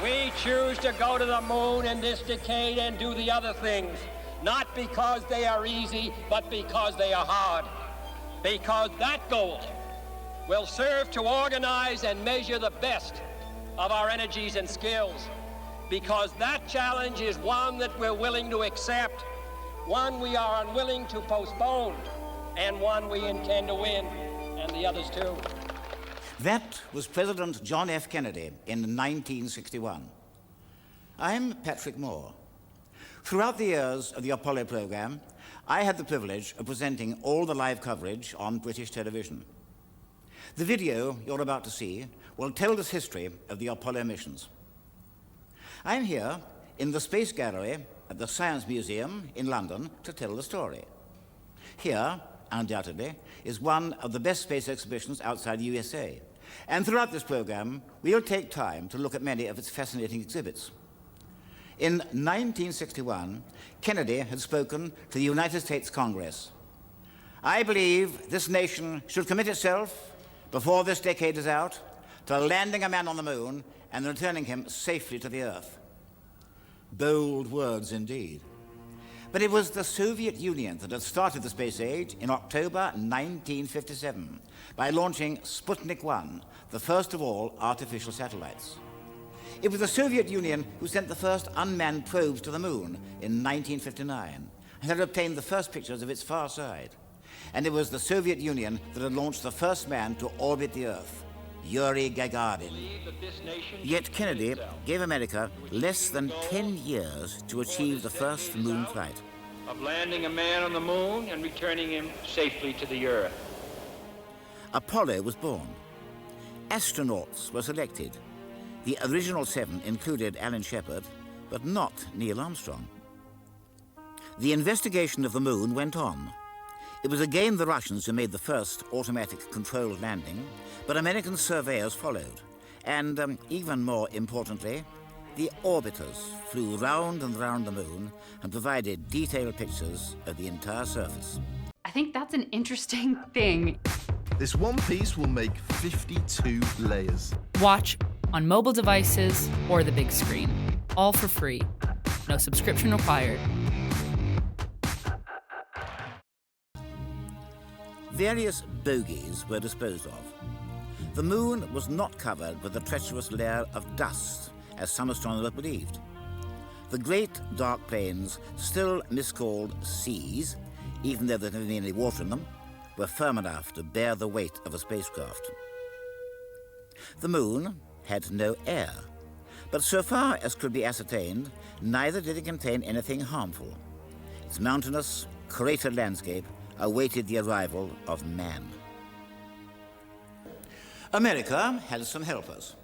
We choose to go to the moon in this decade and do the other things, not because they are easy, but because they are hard. Because that goal will serve to organize and measure the best of our energies and skills. Because that challenge is one that we're willing to accept, one we are unwilling to postpone, and one we intend to win, and the others too. That was President John F. Kennedy in 1961. I'm Patrick Moore. Throughout the years of the Apollo program, I had the privilege of presenting all the live coverage on British television. The video you're about to see will tell this history of the Apollo missions. I'm here in the Space Gallery at the Science Museum in London to tell the story. Here, undoubtedly, is one of the best space exhibitions outside the USA. And throughout this program, we'll take time to look at many of its fascinating exhibits. In 1961, Kennedy had spoken to the United States Congress. I believe this nation should commit itself, before this decade is out, to landing a man on the moon and returning him safely to the Earth. Bold words indeed. But it was the Soviet Union that had started the space age in October 1957 by launching Sputnik 1, the first of all artificial satellites. It was the Soviet Union who sent the first unmanned probes to the moon in 1959 and had obtained the first pictures of its far side. And it was the Soviet Union that had launched the first man to orbit the Earth, Yuri Gagarin. Yet Kennedy gave America less than 10 years to achieve the first moon flight. Of landing a man on the moon and returning him safely to the Earth. Apollo was born. Astronauts were selected. The original 7 included Alan Shepard, but not Neil Armstrong. The investigation of the moon went on. It was again the Russians who made the first automatic controlled landing, but American surveyors followed. And even more importantly, the orbiters flew round and round the moon and provided detailed pictures of the entire surface. I think that's an interesting thing. This one piece will make 52 layers. Watch on mobile devices or the big screen, all for free. No subscription required. Various bogies were disposed of. The moon was not covered with a treacherous layer of dust, as some astronomers believed. The great dark plains, still miscalled seas, even though there never been any water in them, were firm enough to bear the weight of a spacecraft. The moon had no air, but so far as could be ascertained, neither did it contain anything harmful. Its mountainous, cratered landscape awaited the arrival of man. America had some helpers.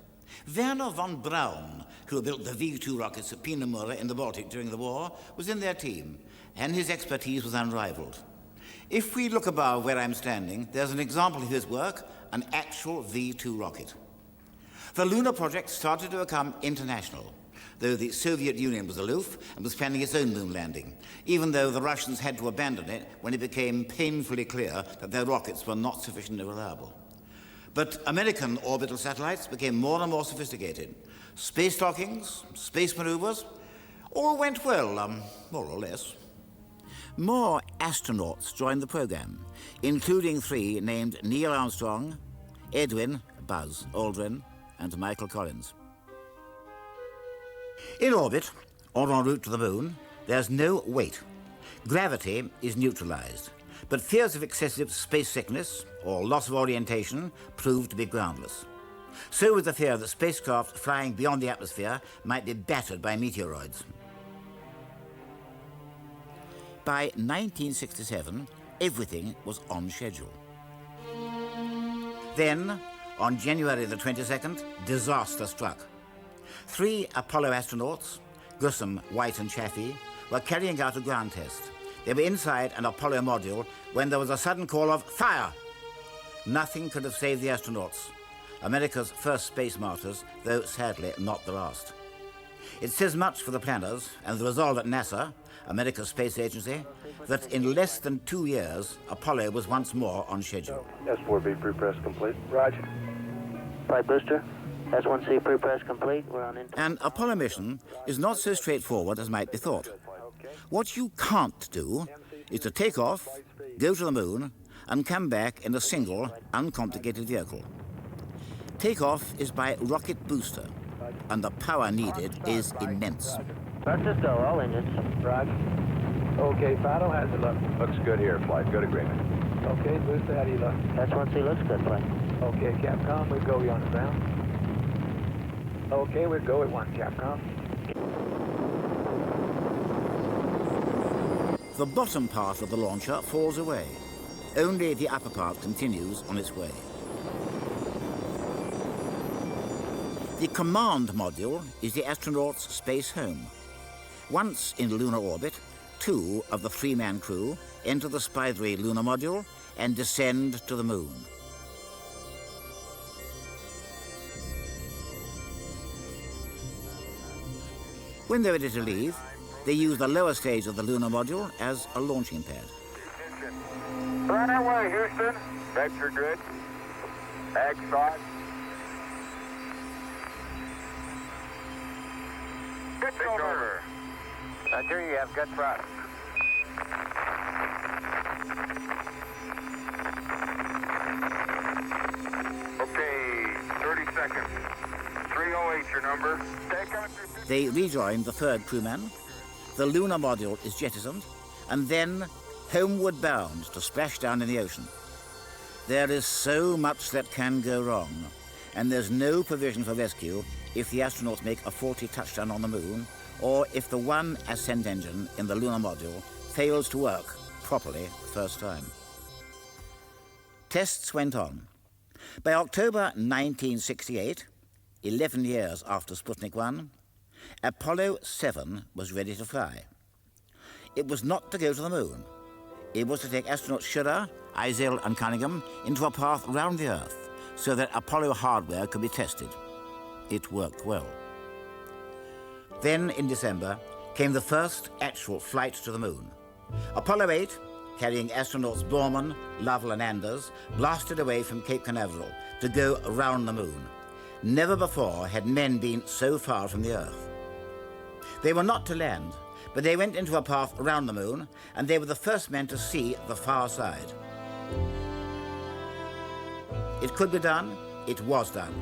Werner von Braun, who built the V-2 rockets at Peenemünde in the Baltic during the war, was in their team, and his expertise was unrivaled. If we look above where I'm standing, there's an example of his work, an actual V-2 rocket. The lunar project started to become international, though the Soviet Union was aloof and was planning its own moon landing, even though the Russians had to abandon it when it became painfully clear that their rockets were not sufficiently reliable. But American orbital satellites became more and more sophisticated. Space dockings, space maneuvers, all went well, more or less. More astronauts joined the program, including 3 named Neil Armstrong, Edwin, Buzz Aldrin, and Michael Collins. In orbit, or en route to the moon, there's no weight. Gravity is neutralized, but fears of excessive space sickness or loss of orientation proved to be groundless. So was the fear that spacecraft flying beyond the atmosphere might be battered by meteoroids. By 1967, everything was on schedule. Then, on January the 22nd, disaster struck. 3 Apollo astronauts, Grissom, White and Chaffee, were carrying out a ground test. They were inside an Apollo module when there was a sudden call of fire. Nothing could have saved the astronauts, America's first space martyrs, though sadly not the last. It says much for the planners and the resolve at NASA, America's space agency, that in less than 2 years, Apollo was once more on schedule. S4B pre-press complete. Roger. 5 booster. S1C pre-press complete. We're on in. An Apollo mission is not so straightforward as might be thought. What you can't do is to take off, go to the moon, and come back in a single, uncomplicated vehicle. Takeoff is by rocket booster, and the power needed is immense. Let's go, all engines. Roger. Okay, Fido, how's it look? Looks good here, flight. Good agreement. Okay, booster, how do you look? S1C looks good, flight. Okay, Capcom, we go, you on the ground. Okay, we go at 1, Capcom. The bottom part of the launcher falls away. Only the upper part continues on its way. The command module is the astronaut's space home. Once in lunar orbit, 2 of the 3-man crew enter the spidery lunar module and descend to the moon. When they're ready to leave, they use the lower stage of the lunar module as a launching pad. Right away, Houston. Vector good. Ag side. Good over. Roger, you have good thrust. Okay, 30 seconds. 308, your number. They rejoin the 3rd crewman, the lunar module is jettisoned, and then homeward bound to splash down in the ocean. There is so much that can go wrong, and there's no provision for rescue if the astronauts make a faulty touchdown on the moon, or if the one ascent engine in the lunar module fails to work properly the first time. Tests went on. By October 1968, 11 years after Sputnik 1, Apollo 7 was ready to fly. It was not to go to the moon. It was to take astronauts Schirra, Eisel and Cunningham into a path round the Earth so that Apollo hardware could be tested. It worked well. Then, in December, came the first actual flight to the moon. Apollo 8, carrying astronauts Borman, Lovell and Anders, blasted away from Cape Canaveral to go around the moon. Never before had men been so far from the Earth. They were not to land, but they went into a path around the moon, and they were the first men to see the far side. It could be done. It was done.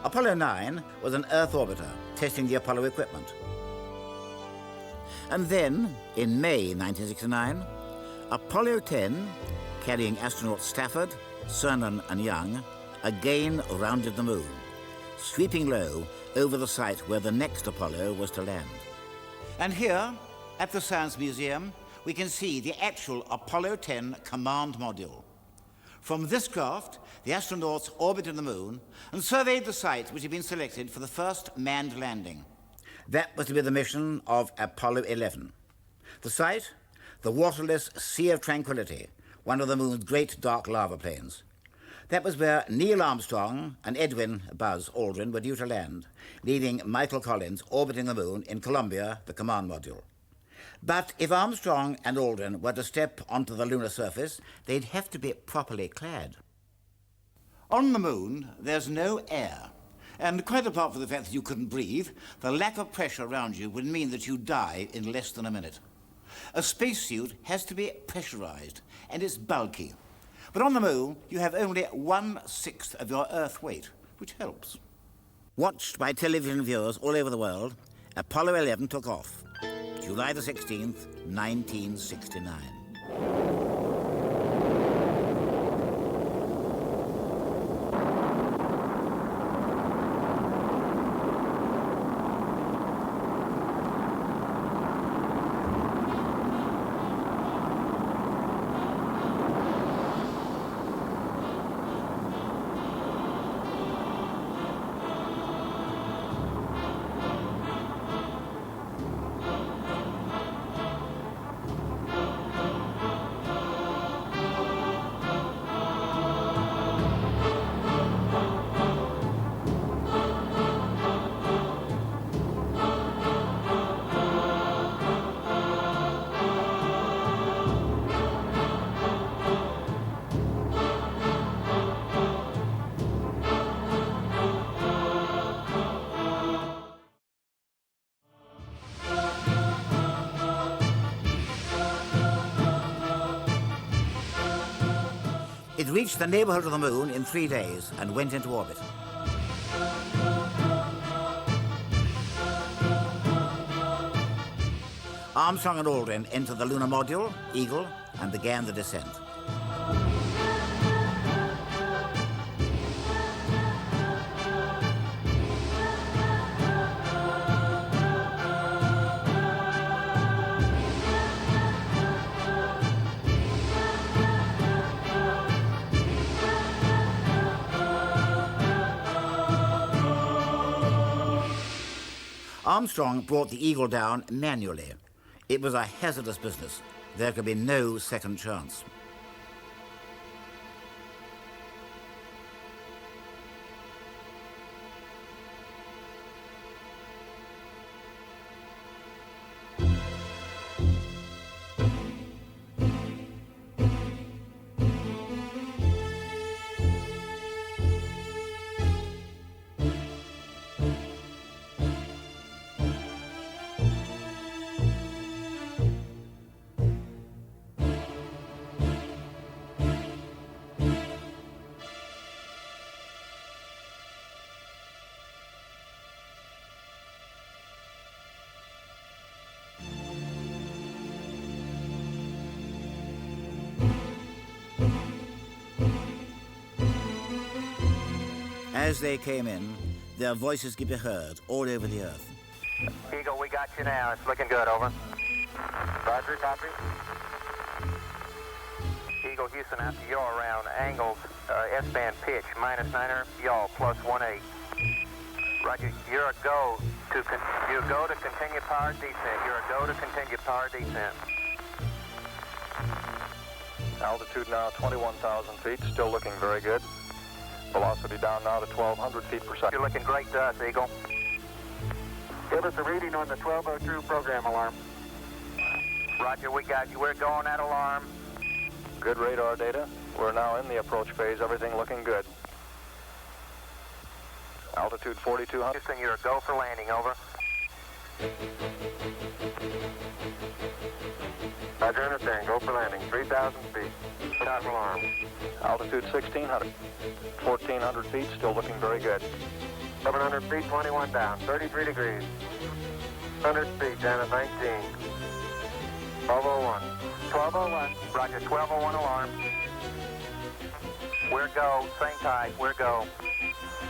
Apollo 9 was an Earth orbiter testing the Apollo equipment. And then, in May 1969, Apollo 10, carrying astronauts Stafford, Cernan and Young, again rounded the moon, sweeping low over the site where the next Apollo was to land. And here, at the Science Museum, we can see the actual Apollo 10 command module. From this craft, the astronauts orbited the moon and surveyed the site which had been selected for the first manned landing. That was to be the mission of Apollo 11. The site, the waterless Sea of Tranquility, one of the moon's great dark lava plains. That was where Neil Armstrong and Edwin Buzz Aldrin were due to land, leaving Michael Collins orbiting the moon in Columbia, the command module. But if Armstrong and Aldrin were to step onto the lunar surface, they'd have to be properly clad. On the moon, there's no air. And quite apart from the fact that you couldn't breathe, the lack of pressure around you would mean that you die in less than a minute. A spacesuit has to be pressurized, and it's bulky. But on the moon, you have only 1/6 of your Earth weight, which helps. Watched by television viewers all over the world, Apollo 11 took off, July the 16th, 1969. It reached the neighborhood of the moon in 3 days and went into orbit. Armstrong and Aldrin entered the lunar module, Eagle, and began the descent. Armstrong brought the Eagle down manually. It was a hazardous business. There could be no second chance. As they came in, their voices could be heard all over the earth. Eagle, we got you now. It's looking good, over. Roger, copy. Eagle, Houston, after yaw around angles, S-band pitch, -9er, yaw, +18. Roger, you're a go to continue power descent. You're a go to continue power descent. Altitude now 21,000 feet, still looking very good. Velocity down now to 1,200 feet per second. You're looking great to us, Eagle. Give us a reading on the 1202 program alarm. Roger, we got you. We're going at alarm. Good radar data. We're now in the approach phase. Everything looking good. Altitude 4,200. Houston, you're a go for landing, over. Roger, understand. Go for landing. 3,000 feet. Stop alarm. Altitude 1,600. 1,400 feet, still looking very good. 700 feet, 21 down. 33 degrees. 100 feet down at 19. 1201. 1201. Roger, 1201 alarm. We're go. Same tide. We're go.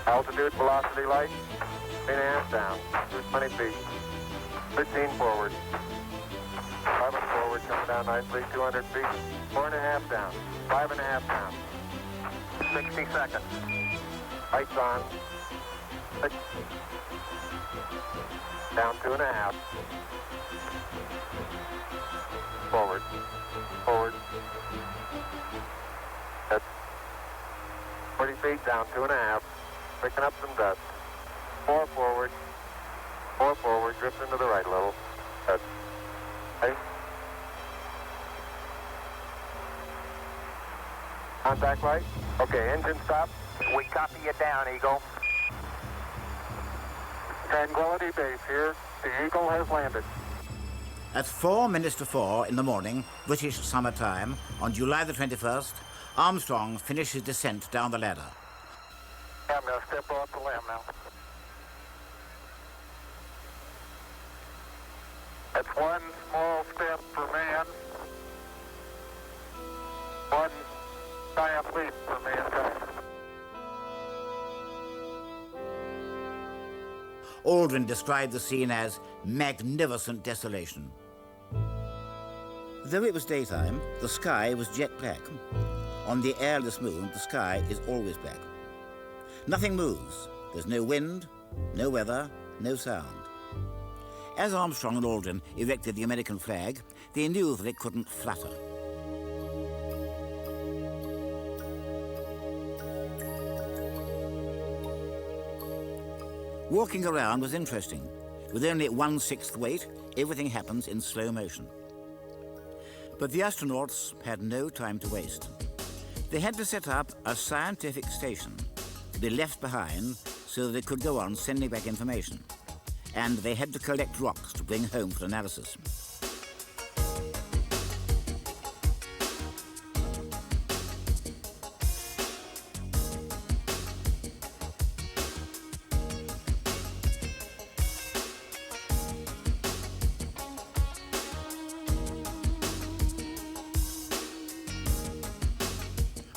Altitude, velocity, light. 8.5 down. 20 feet. 15 forward. 11 forward, coming down nicely. 200 feet. 4.5 down. 5.5 down. 60 seconds. Lights on. 6. Down 2.5. Forward. Forward. That's 40 feet, down 2.5. Picking up some dust. 4 forward. 4 forward. Drifting to the right a little. That's 8. Contact light. Okay, engine stop. We copy you down, Eagle. Tranquility Base here. The Eagle has landed. At 4 minutes to 4 in the morning, British summer time, on July the 21st, Armstrong finished his descent down the ladder. I'm going to step off the limb now. That's one small step for man, one giant leap for mankind. Aldrin described the scene as magnificent desolation. Though it was daytime, the sky was jet black. On the airless moon, the sky is always black. Nothing moves. There's no wind, no weather, no sound. As Armstrong and Aldrin erected the American flag, they knew that it couldn't flutter. Walking around was interesting. With only 1/6 weight, everything happens in slow motion. But the astronauts had no time to waste. They had to set up a scientific station to be left behind so that they could go on sending back information. And they had to collect rocks to bring home for analysis.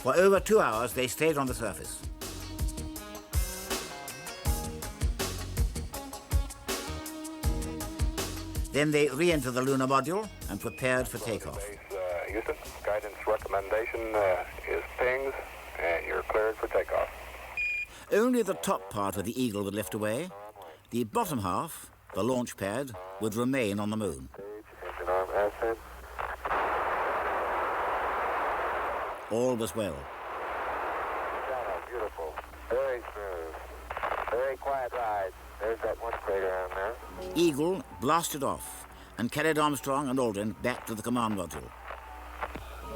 For over 2 hours, they stayed on the surface. Then they re-entered the lunar module and prepared for takeoff. Houston, guidance recommendation is pings, and you're cleared for takeoff. Only the top part of the Eagle would lift away. The bottom half, the launch pad, would remain on the moon. Engine arm ascent. All was well. Beautiful. Very smooth. Very quiet ride. There's that one crater on there. Eagle blasted off and carried Armstrong and Aldrin back to the command module.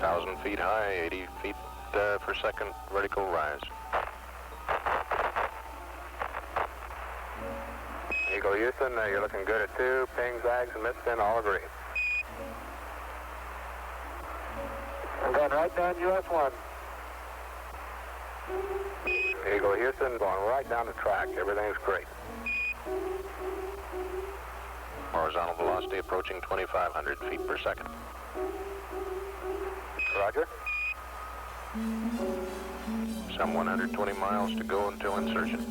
1,000 feet high, 80 feet per second vertical rise. Eagle Houston, you're looking good at 2. Ping, zags, and missed all agree. We're going right down US 1. Eagle Houston, going right down the track. Everything's great. Horizontal velocity approaching 2,500 feet per second. Roger. Some 120 miles to go until insertion.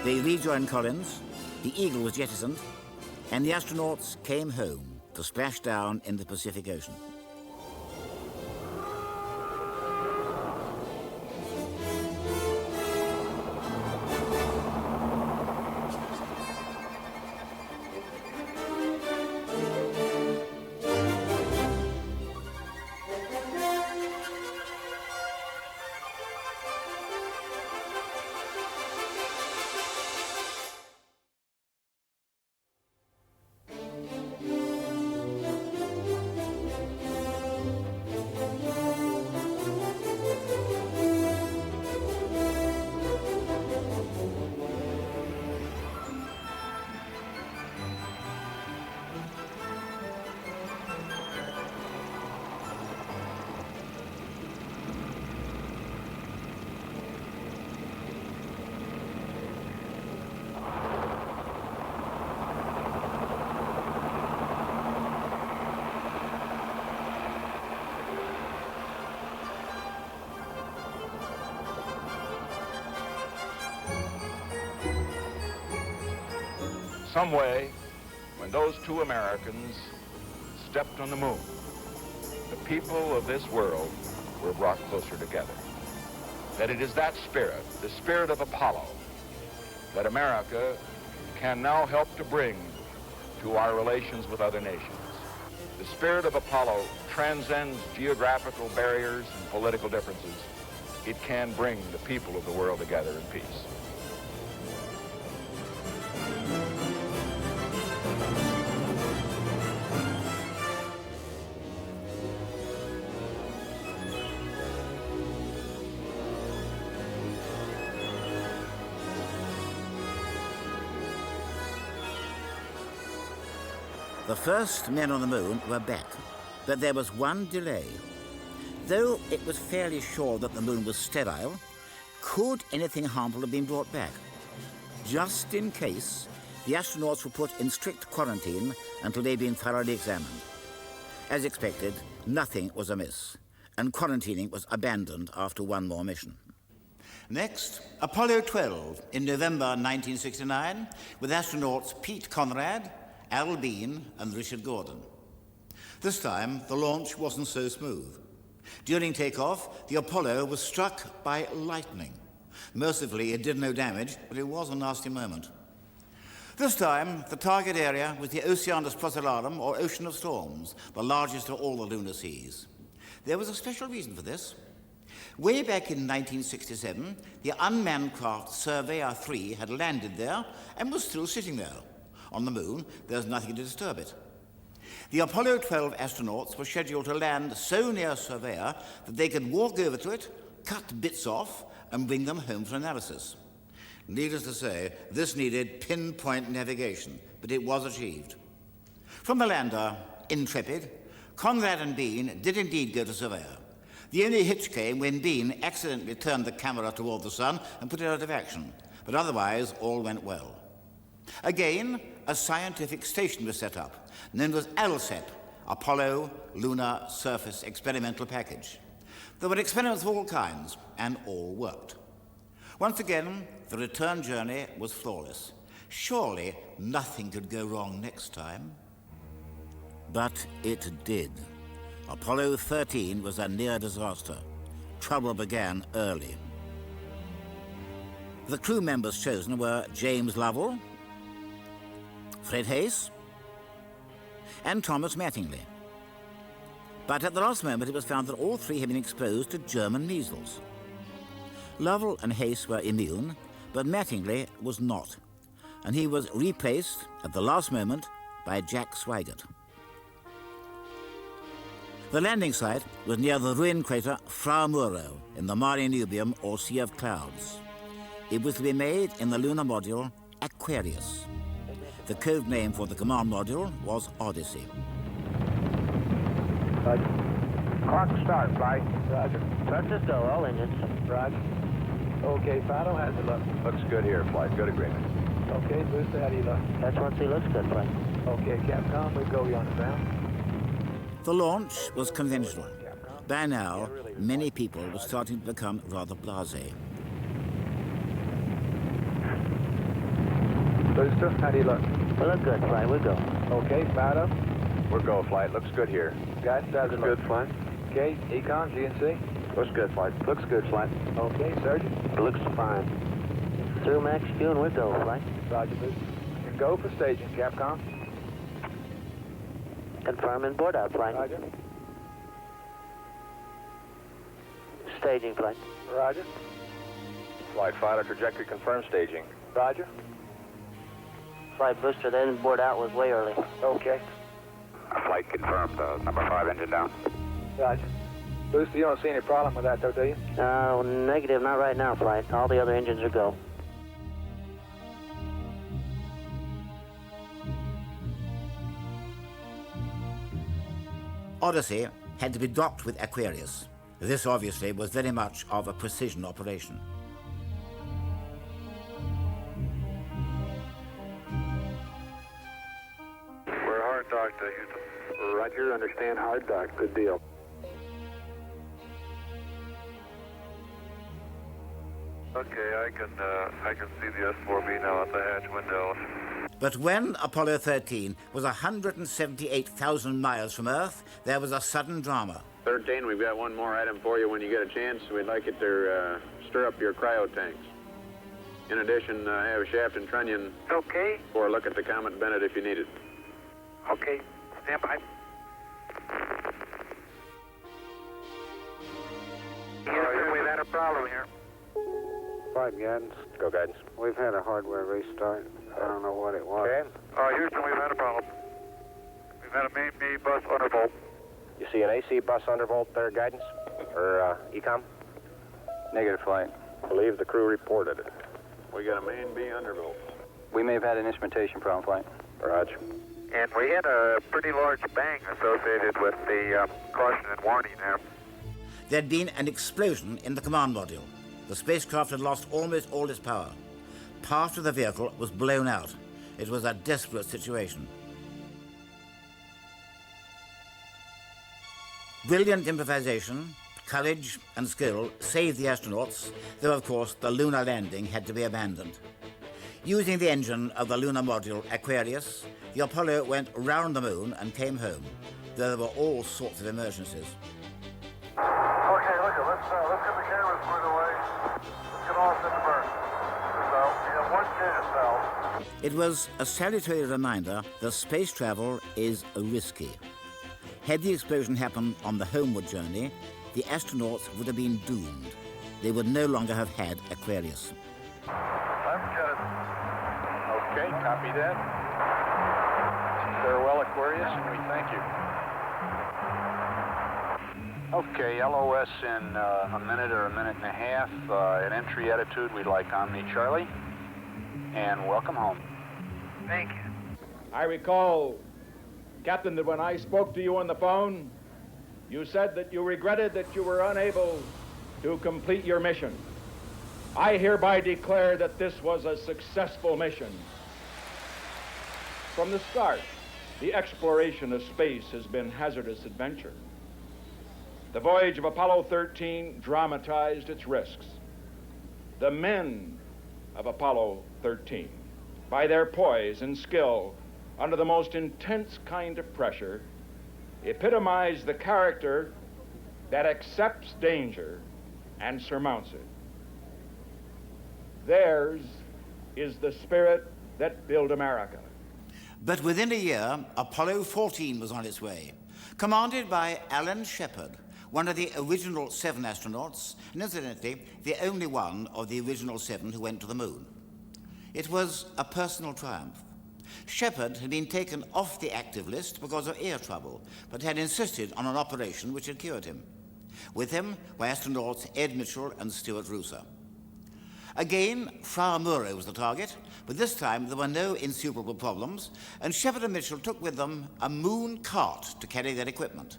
They rejoined Collins, the Eagle was jettisoned, and the astronauts came home to splash down in the Pacific Ocean. some way, when those two Americans stepped on the moon, the people of this world were brought closer together. That it is that spirit, the spirit of Apollo, that America can now help to bring to our relations with other nations. The spirit of Apollo transcends geographical barriers and political differences. It can bring the people of the world together in peace. The first men on the moon were back, but there was one delay. Though it was fairly sure that the moon was sterile, could anything harmful have been brought back? Just in case, the astronauts were put in strict quarantine until they'd been thoroughly examined. As expected, nothing was amiss, and quarantining was abandoned after one more mission. Next, Apollo 12 in November 1969, with astronauts Pete Conrad, Al Bean and Richard Gordon. This time, the launch wasn't so smooth. During takeoff, the Apollo was struck by lightning. Mercifully, it did no damage, but it was a nasty moment. This time, the target area was the Oceanus Procellarum, or Ocean of Storms, the largest of all the lunar seas. There was a special reason for this. Way back in 1967, the unmanned craft Surveyor 3 had landed there and was still sitting there. On the moon, there's nothing to disturb it. The Apollo 12 astronauts were scheduled to land so near Surveyor that they could walk over to it, cut bits off, and bring them home for analysis. Needless to say, this needed pinpoint navigation, but it was achieved. From the lander, Intrepid, Conrad and Bean did indeed go to Surveyor. The only hitch came when Bean accidentally turned the camera toward the sun and put it out of action, but otherwise all went well. Again, a scientific station was set up, known as ALSEP, Apollo Lunar Surface Experimental Package. There were experiments of all kinds, and all worked. Once again, the return journey was flawless. Surely nothing could go wrong next time. But it did. Apollo 13 was a near disaster. Trouble began early. The crew members chosen were James Lovell, Fred Hayes, and Thomas Mattingly. But at the last moment, it was found that all three had been exposed to German measles. Lovell and Hayes were immune, but Mattingly was not, and he was replaced at the last moment by Jack Swigert. The landing site was near the ruined crater Fra Muro in the Mare Nubium, or Sea of Clouds. It was to be made in the lunar module Aquarius. The code name for the command module was Odyssey. Roger. Clock start, flight. Roger. Let's go, all engines. Roger. Okay, final, how's it look? Looks good here, flight. Good agreement. Okay, booster, how do you look? That's 1C, looks good, flight. Okay, Capcom, we go, you on the ground. The launch was conventional. By now, many people were starting to become rather blasé. Booster, how do you look? We look good, flight, we go. Okay, fired up. We're go, flight. Looks good here. Guys, how's it look? Good, flight. Okay, Econ, GNC. Looks good, flight. Looks good, flight. Okay, Surgeon. Looks fine. Through max fuel and we go, flight. Roger, booster. And go for staging, Capcom. Confirming board out, flight. Roger. Staging, flight. Roger. Flight, final trajectory confirmed, staging. Roger. Flight booster, then board out was way early. Okay. Flight confirmed, number 5 engine down. Roger. Booster, you don't see any problem with that, though, do you? Negative, not right now, flight. All the other engines are go. Odyssey had to be docked with Aquarius. This obviously was very much of a precision operation. We're hard dock to Houston. Roger, understand hard dock. Good deal. Okay, I can see the S4B now at the hatch window. But when Apollo 13 was 178,000 miles from Earth, there was a sudden drama. 13, we've got one more item for you when you get a chance. We'd like it to stir up your cryo tanks. In addition, I have Shaft and Trunnion for a look at the Comet Bennett if you need it. Okay, stand by. Houston, we've had a problem here. 5 guidance. Go guidance. We've had a hardware restart. I don't know what it was. Okay. Houston, we've had a problem. We've had a main B bus undervolt. You see an AC bus undervolt there, guidance? Or ECOM? Negative, flight. I believe the crew reported it. We got a main B undervolt. We may have had an instrumentation problem, flight. Roger. And we had a pretty large bang associated with the caution and warning there. There'd been an explosion in the command module. The spacecraft had lost almost all its power. Part of the vehicle was blown out. It was a desperate situation. Brilliant improvisation, courage and skill saved the astronauts, though of course the lunar landing had to be abandoned. Using the engine of the lunar module Aquarius, the Apollo went round the moon and came home, though there were all sorts of emergencies. Okay, let's get the cameras put away. Let's get off in the burn. We have one chance now. It was a salutary reminder that space travel is risky. Had the explosion happened on the homeward journey, the astronauts would have been doomed. They would no longer have had Aquarius. Let's get it. Okay, copy that. Farewell, Aquarius, and we thank you. Okay, LOS in a minute or a minute and a half. At entry attitude, we'd like Omni Charlie. And welcome home. Thank you. I recall, Captain, that when I spoke to you on the phone, you said that you regretted that you were unable to complete your mission. I hereby declare that this was a successful mission. From the start, the exploration of space has been hazardous adventure. The voyage of Apollo 13 dramatized its risks. The men of Apollo 13, by their poise and skill under the most intense kind of pressure, epitomize the character that accepts danger and surmounts it. Theirs is the spirit that built America. But within a year, Apollo 14 was on its way, commanded by Alan Shepard, one of the original 7 astronauts, and incidentally, the only one of the original 7 who went to the moon. It was a personal triumph. Shepard had been taken off the active list because of ear trouble, but had insisted on an operation which had cured him. With him were astronauts Ed Mitchell and Stuart Rooser. Again, Fra Muro was the target, but this time there were no insuperable problems, and Shepard and Mitchell took with them a moon cart to carry their equipment.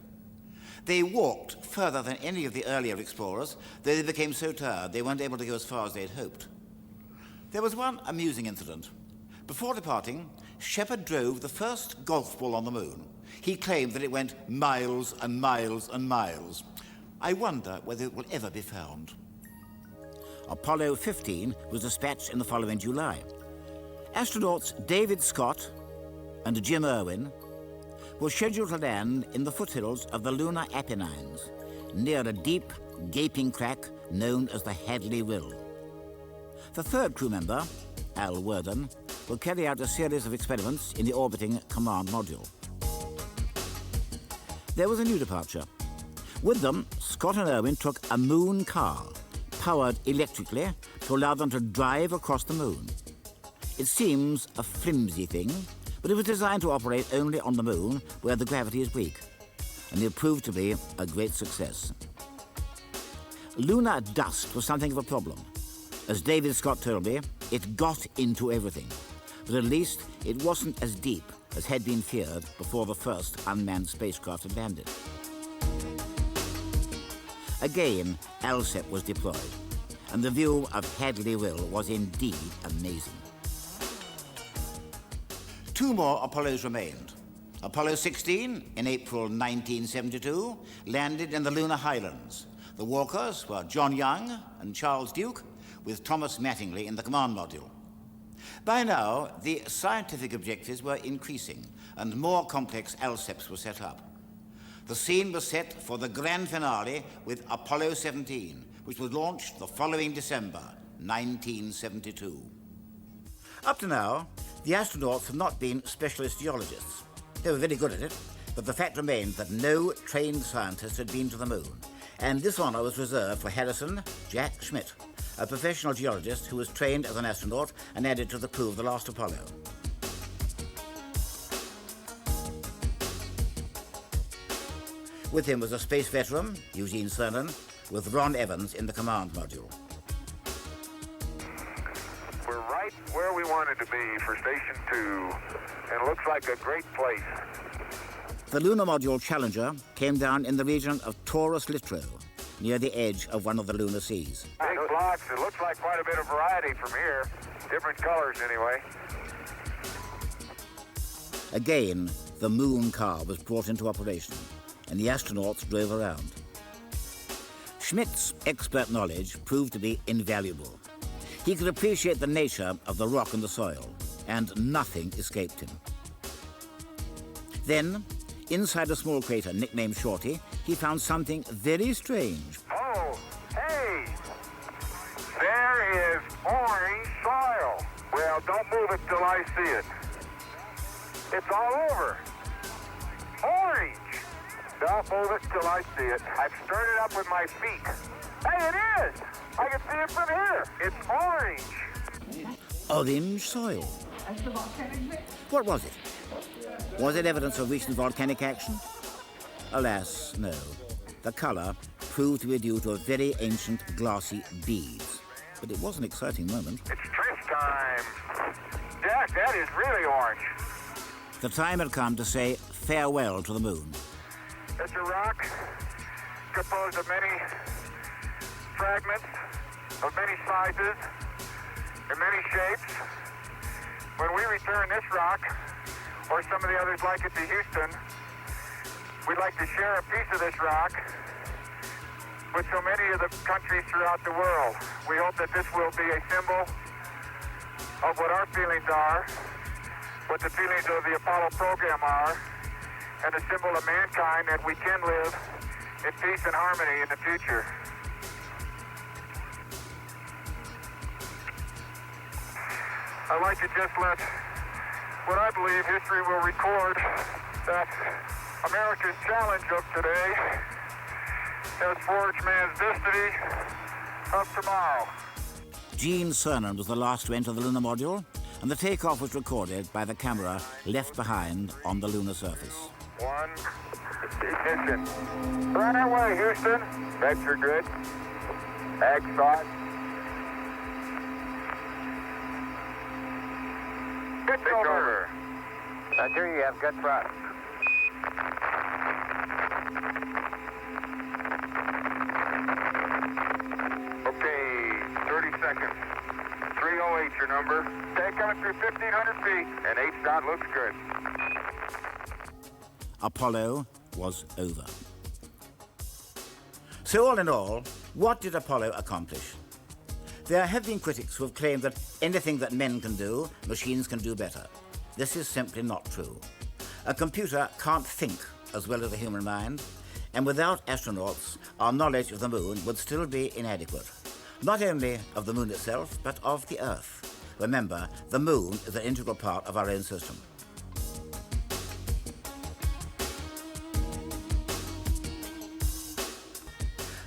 They walked further than any of the earlier explorers, though they became so tired they weren't able to go as far as they'd hoped. There was one amusing incident. Before departing, Shepard drove the first golf ball on the moon. He claimed that it went miles and miles and miles. I wonder whether it will ever be found. Apollo 15 was dispatched in the following July. Astronauts David Scott and Jim Irwin were scheduled to land in the foothills of the lunar Apennines, near a deep, gaping crack known as the Hadley Rill. The third crew member, Al Worden, will carry out a series of experiments in the orbiting command module. There was a new departure. With them, Scott and Irwin took a moon car, powered electrically to allow them to drive across the moon. It seems a flimsy thing, but it was designed to operate only on the moon where the gravity is weak, and it proved to be a great success. Lunar dust was something of a problem. As David Scott told me, it got into everything, but at least it wasn't as deep as had been feared before the first unmanned spacecraft had landed. Again, ALSEP was deployed, and the view of Hadley Rill was indeed amazing. 2 more Apollos remained. Apollo 16, in April 1972, landed in the lunar highlands. The walkers were John Young and Charles Duke, with Thomas Mattingly in the command module. By now, the scientific objectives were increasing and more complex LSEPs were set up. The scene was set for the grand finale with Apollo 17, which was launched the following December, 1972. Up to now, the astronauts had not been specialist geologists. They were very good at it, but the fact remained that no trained scientist had been to the moon, and this honor was reserved for Harrison Jack Schmitt, a professional geologist who was trained as an astronaut and added to the crew of the last Apollo. With him was a space veteran, Eugene Cernan, with Ron Evans in the command module. We're right where we wanted to be for Station 2, and it looks like a great place. The lunar module Challenger came down in the region of Taurus Littrow, near the edge of one of the lunar seas. Big blocks. It looks like quite a bit of variety from here. Different colors, anyway. Again, the moon car was brought into operation, and the astronauts drove around. Schmidt's expert knowledge proved to be invaluable. He could appreciate the nature of the rock and the soil, and nothing escaped him. Then, inside a small crater nicknamed Shorty, he found something very strange. Oh, hey! There is orange soil. Well, don't move it till I see it. It's all over. Orange. Don't move it till I see it. I've stirred it up with my feet. Hey, it is! I can see it from here. It's orange. Orange soil. What was it? Was it evidence of recent volcanic action? Alas, no. The color proved to be due to a very ancient glassy beads. But it was an exciting moment. It's trench time. Jack, that is really orange. The time had come to say farewell to the moon. It's a rock composed of many fragments, of many sizes, and many shapes. When we return this rock, or some of the others like it to Houston, we'd like to share a piece of this rock with so many of the countries throughout the world. We hope that this will be a symbol of what our feelings are, what the feelings of the Apollo program are, and a symbol of mankind that we can live in peace and harmony in the future. I'd like to just let what I believe history will record, that America's challenge of today has forged man's destiny of tomorrow. Gene Cernan was the last to enter the lunar module, and the takeoff was recorded by the camera left behind on the lunar surface. One, ignition. Right away, Houston. Vector good. Ag thought. Pitch over. Roger, you have good thrust. Okay, 30 seconds. 308 your number. Tank coming through 1,500 feet, and H-dot looks good. Apollo was over. So all in all, what did Apollo accomplish? There have been critics who have claimed that anything that men can do, machines can do better. This is simply not true. A computer can't think as well as the human mind, and without astronauts, our knowledge of the moon would still be inadequate. Not only of the moon itself, but of the Earth. Remember, the moon is an integral part of our own system.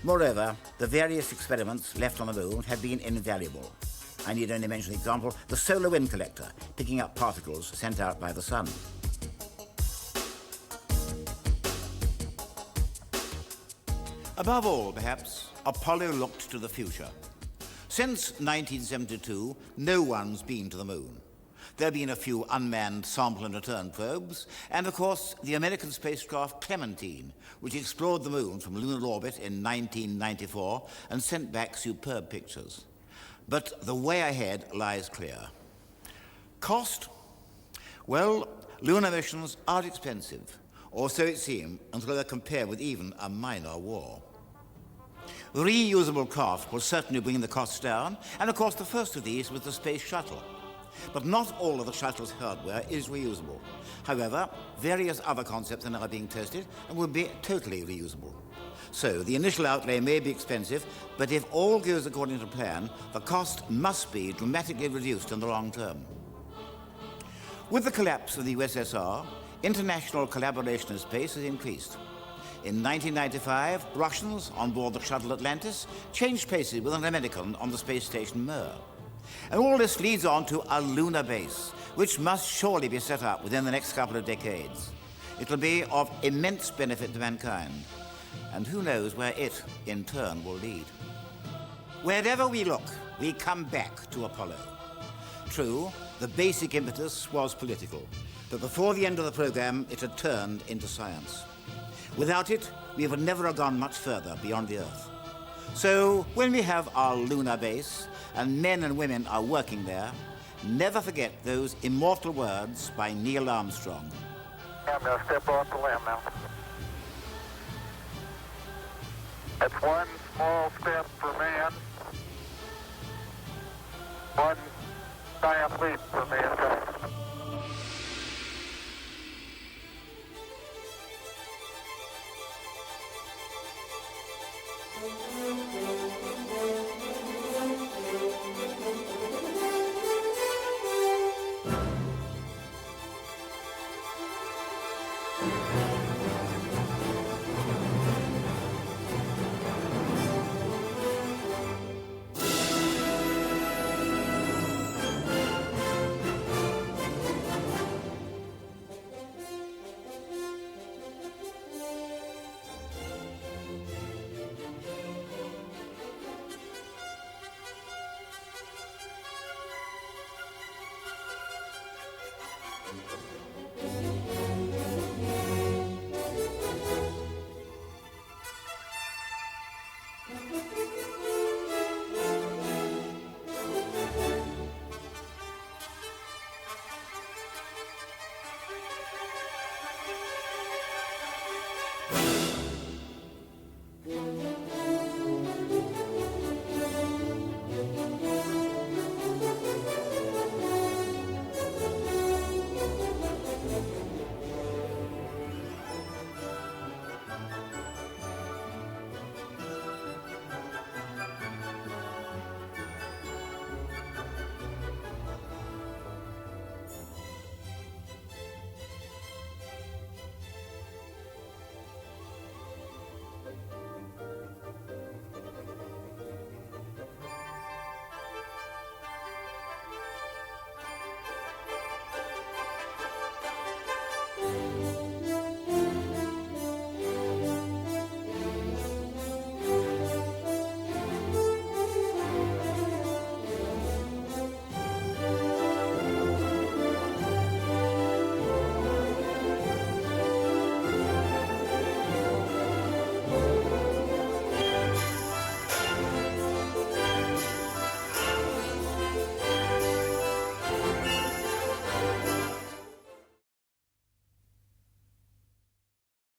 Moreover, the various experiments left on the moon have been invaluable. I need only mention the example, the solar wind collector, picking up particles sent out by the sun. Above all, perhaps, Apollo looked to the future. Since 1972, no one's been to the moon. There have been a few unmanned sample and return probes, and of course the American spacecraft Clementine, which explored the moon from lunar orbit in 1994 and sent back superb pictures. But the way ahead lies clear. Cost? Well, lunar missions are expensive, or so it seems, until they're compared with even a minor war. Reusable craft will certainly bring the costs down, and of course the first of these was the space shuttle. But not all of the shuttle's hardware is reusable. However, various other concepts are now being tested and will be totally reusable. So the initial outlay may be expensive, but if all goes according to plan, the cost must be dramatically reduced in the long term. With the collapse of the USSR, international collaboration in space has increased. In 1995, Russians on board the shuttle Atlantis changed places with an American on the space station Mir. And all this leads on to a lunar base, which must surely be set up within the next couple of decades. It'll be of immense benefit to mankind, and who knows where it, in turn, will lead. Wherever we look, we come back to Apollo. True, the basic impetus was political, but before the end of the program, it had turned into science. Without it, we would never have gone much further beyond the Earth. So, when we have our lunar base, and men and women are working there, never forget those immortal words by Neil Armstrong. I'm going to step off the limb now. That's one small step for man, one giant leap for mankind.